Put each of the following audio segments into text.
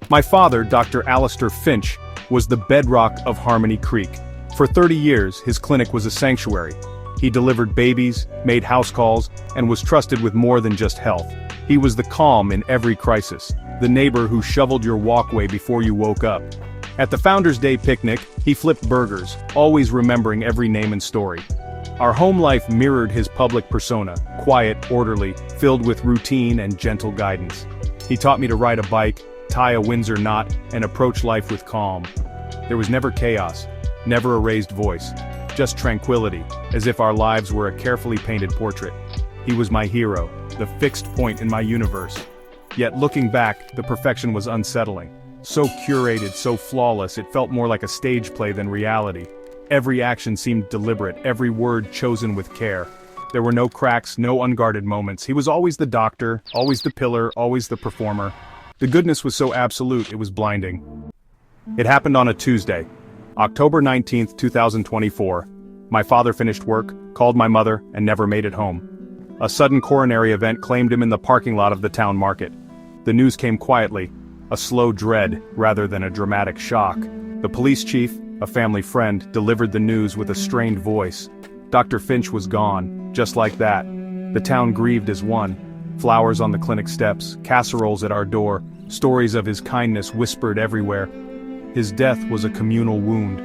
My father, Dr. Alistair Finch, was the bedrock of Harmony Creek. For 30 years, his clinic was a sanctuary. He delivered babies, made house calls, and was trusted with more than just health. He was the calm in every crisis, the neighbor who shoveled your walkway before you woke up. At the Founders' Day picnic, he flipped burgers, always remembering every name and story. Our home life mirrored his public persona, quiet, orderly, filled with routine and gentle guidance. He taught me to ride a bike, tie a Windsor knot, and approach life with calm. There was never chaos, never a raised voice, just tranquility, as if our lives were a carefully painted portrait. He was my hero, the fixed point in my universe. Yet looking back, the perfection was unsettling. So curated, so flawless, it felt more like a stage play than reality. Every action seemed deliberate, every word chosen with care. There were no cracks, no unguarded moments. He was always the doctor, always the pillar, always the performer. The goodness was so absolute, it was blinding. It happened on a Tuesday, October 19, 2024. My father finished work, called my mother, and never made it home. A sudden coronary event claimed him in the parking lot of the town market. The news came quietly, a slow dread rather than a dramatic shock. The police chief, a family friend, delivered the news with a strained voice. Dr. Finch was gone, just like that. The town grieved as one. Flowers on the clinic steps, casseroles at our door, stories of his kindness whispered everywhere. His death was a communal wound.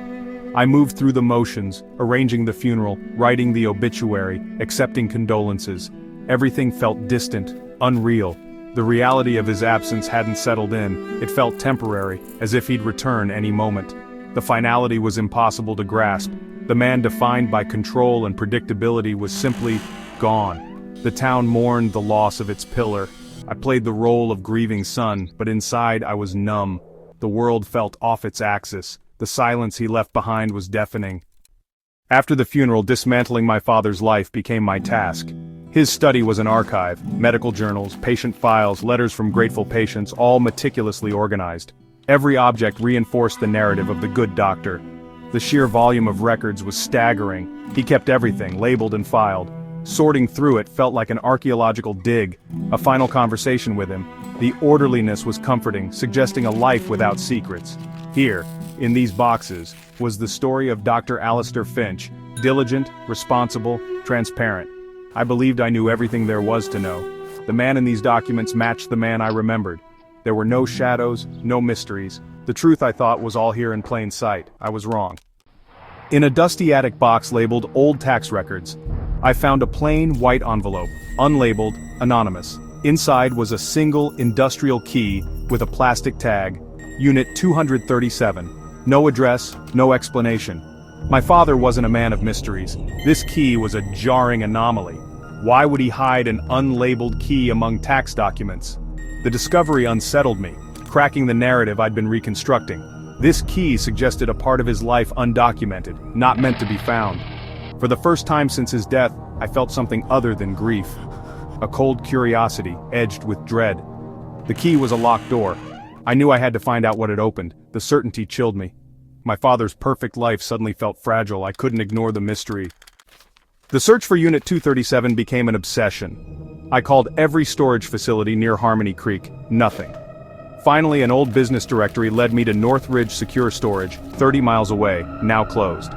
I moved through the motions, arranging the funeral, writing the obituary, accepting condolences. Everything felt distant, unreal. The reality of his absence hadn't settled in. It felt temporary, as if he'd return any moment. The finality was impossible to grasp. The man defined by control and predictability was simply gone. The town mourned the loss of its pillar. I played the role of grieving son, but inside I was numb. The world felt off its axis. The silence he left behind was deafening. After the funeral, dismantling my father's life became my task. His study was an archive, medical journals, patient files, letters from grateful patients, all meticulously organized. Every object reinforced the narrative of the good doctor. The sheer volume of records was staggering. He kept everything, labeled and filed. Sorting through it felt like an archaeological dig, a final conversation with him. The orderliness was comforting, suggesting a life without secrets. Here, in these boxes, was the story of Dr. Alistair Finch, diligent, responsible, transparent. I believed I knew everything there was to know. The man in these documents matched the man I remembered. There were no shadows, no mysteries. The truth I thought was all here in plain sight. I was wrong. In a dusty attic box labeled Old Tax Records, I found a plain white envelope, unlabeled, anonymous. Inside was a single industrial key with a plastic tag, Unit 237. No address, no explanation. My father wasn't a man of mysteries. This key was a jarring anomaly. Why would he hide an unlabeled key among tax documents? The discovery unsettled me, cracking the narrative I'd been reconstructing. This key suggested a part of his life undocumented, not meant to be found. For the first time since his death, I felt something other than grief. A cold curiosity, edged with dread. The key was a locked door. I knew I had to find out what it opened. The certainty chilled me. My father's perfect life suddenly felt fragile. I couldn't ignore the mystery. The search for Unit 237 became an obsession. I called every storage facility near Harmony Creek. Nothing. Finally, an old business directory led me to Northridge Secure Storage, 30 miles away, now closed.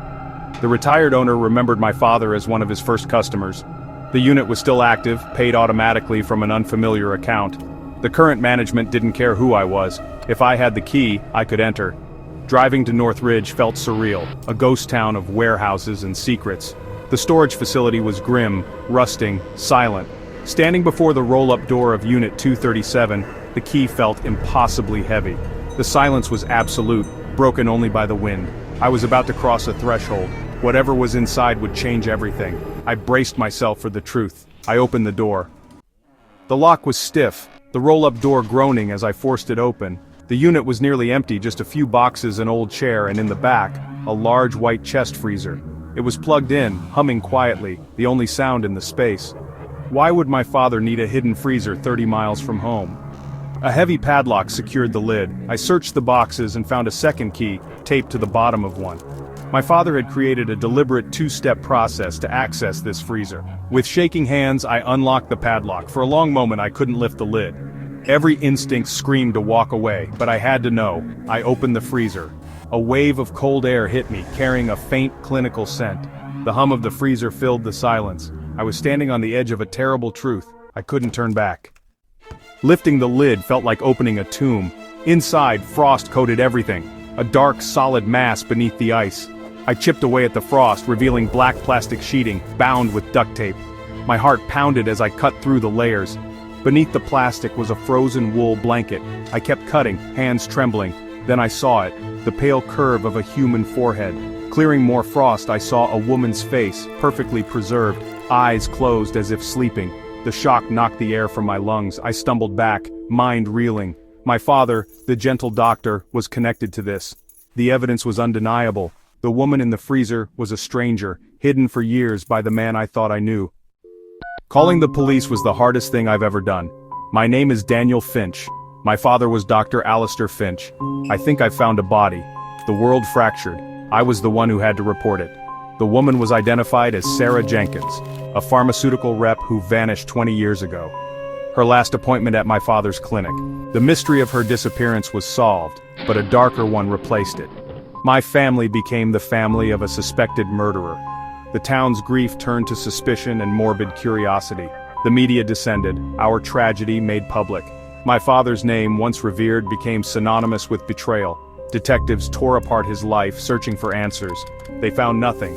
The retired owner remembered my father as one of his first customers. The unit was still active, paid automatically from an unfamiliar account. The current management didn't care who I was. If I had the key, I could enter. Driving to Northridge felt surreal, a ghost town of warehouses and secrets. The storage facility was grim, rusting, silent. Standing before the roll-up door of Unit 237, the key felt impossibly heavy. The silence was absolute, broken only by the wind. I was about to cross a threshold. Whatever was inside would change everything. I braced myself for the truth. I opened the door. The lock was stiff, the roll-up door groaning as I forced it open. The unit was nearly empty, just a few boxes, an old chair, and in the back, a large white chest freezer. It was plugged in, humming quietly, the only sound in the space. Why would my father need a hidden freezer 30 miles from home? A heavy padlock secured the lid. I searched the boxes and found a second key, taped to the bottom of one. My father had created a deliberate two-step process to access this freezer. With shaking hands, I unlocked the padlock. For a long moment I couldn't lift the lid. Every instinct screamed to walk away, but I had to know. I opened the freezer. A wave of cold air hit me, carrying a faint, clinical scent. The hum of the freezer filled the silence. I was standing on the edge of a terrible truth. I couldn't turn back. Lifting the lid felt like opening a tomb. Inside, frost coated everything, a dark, solid mass beneath the ice. I chipped away at the frost, revealing black plastic sheeting, bound with duct tape. My heart pounded as I cut through the layers. Beneath the plastic was a frozen wool blanket. I kept cutting, hands trembling. Then I saw it, the pale curve of a human forehead. Clearing more frost, I saw a woman's face, perfectly preserved, eyes closed as if sleeping. The shock knocked the air from my lungs. I stumbled back, mind reeling. My father, the gentle doctor, was connected to this. The evidence was undeniable. The woman in the freezer was a stranger, hidden for years by the man I thought I knew. Calling the police was the hardest thing I've ever done. My name is Daniel Finch. My father was Dr. Alistair Finch. I think I found a body. The world fractured. I was the one who had to report it. The woman was identified as Sarah Jenkins, a pharmaceutical rep who vanished 20 years ago. Her last appointment at my father's clinic. The mystery of her disappearance was solved, but a darker one replaced it. My family became the family of a suspected murderer. The town's grief turned to suspicion and morbid curiosity. The media descended, our tragedy made public. My father's name, once revered, became synonymous with betrayal. Detectives tore apart his life, searching for answers. They found nothing.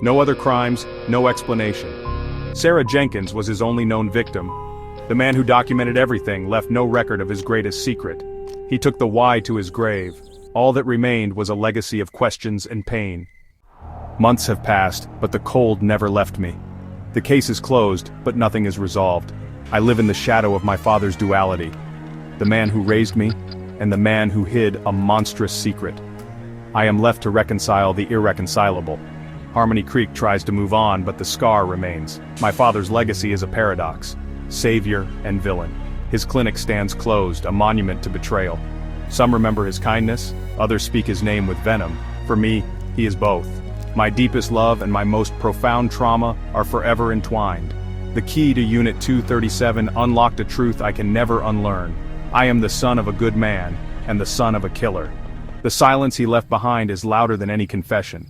No other crimes, no explanation. Sarah Jenkins was his only known victim. The man who documented everything left no record of his greatest secret. He took the why to his grave. All that remained was a legacy of questions and pain. Months have passed, but the cold never left me. The case is closed, but nothing is resolved. I live in the shadow of my father's duality. The man who raised me, and the man who hid a monstrous secret. I am left to reconcile the irreconcilable. Harmony Creek tries to move on, but the scar remains. My father's legacy is a paradox. Savior and villain. His clinic stands closed, a monument to betrayal. Some remember his kindness, others speak his name with venom. For me, he is both. My deepest love and my most profound trauma are forever entwined. The key to Unit 237 unlocked a truth I can never unlearn. I am the son of a good man, and the son of a killer. The silence he left behind is louder than any confession.